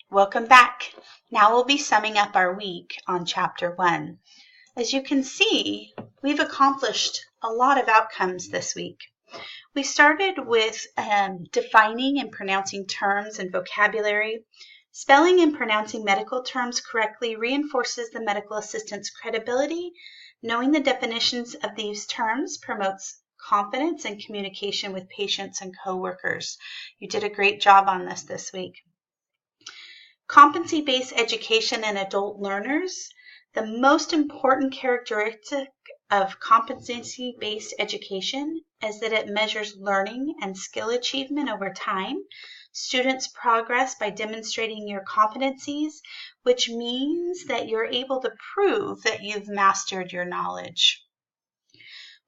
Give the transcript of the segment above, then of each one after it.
Welcome back. Now we'll be summing up our week on Chapter 1. As you can see, we've accomplished a lot of outcomes this week. We started with defining and pronouncing terms and vocabulary. Spelling and pronouncing medical terms correctly reinforces the medical assistant's credibility. Knowing the definitions of these terms promotes confidence and communication with patients and coworkers. You did a great job on this week. Competency-based education in adult learners. The most important characteristic of competency-based education is that it measures learning and skill achievement over time. Students progress by demonstrating your competencies, which means that you're able to prove that you've mastered your knowledge.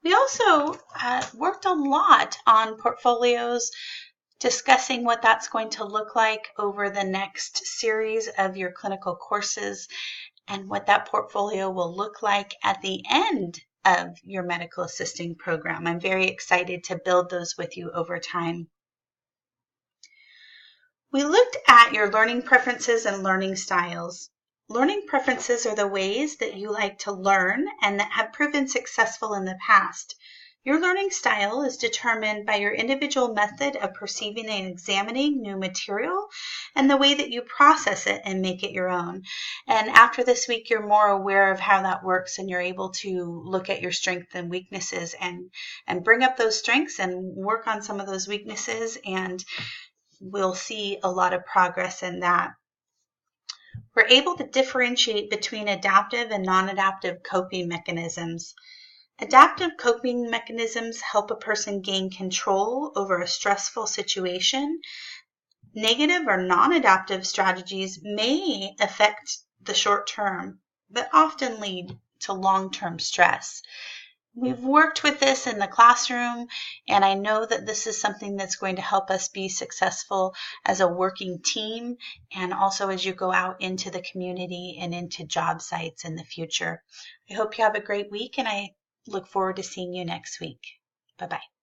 We also worked a lot on portfolios, discussing what that's going to look like over the next series of your clinical courses and what that portfolio will look like at the end of your medical assisting program. I'm very excited to build those with you over time. We looked at your learning preferences and learning styles. Learning preferences are the ways that you like to learn and that have proven successful in the past. Your learning style is determined by your individual method of perceiving and examining new material and the way that you process it and make it your own. And after this week, you're more aware of how that works and you're able to look at your strengths and weaknesses and bring up those strengths and work on some of those weaknesses, and we'll see a lot of progress in that. We're able to differentiate between adaptive and non-adaptive coping mechanisms. Adaptive coping mechanisms help a person gain control over a stressful situation. Negative or non-adaptive strategies may affect the short term, but often lead to long-term stress. We've worked with this in the classroom, and I know that this is something that's going to help us be successful as a working team, and also as you go out into the community and into job sites in the future. I hope you have a great week, and I look forward to seeing you next week. Bye-bye.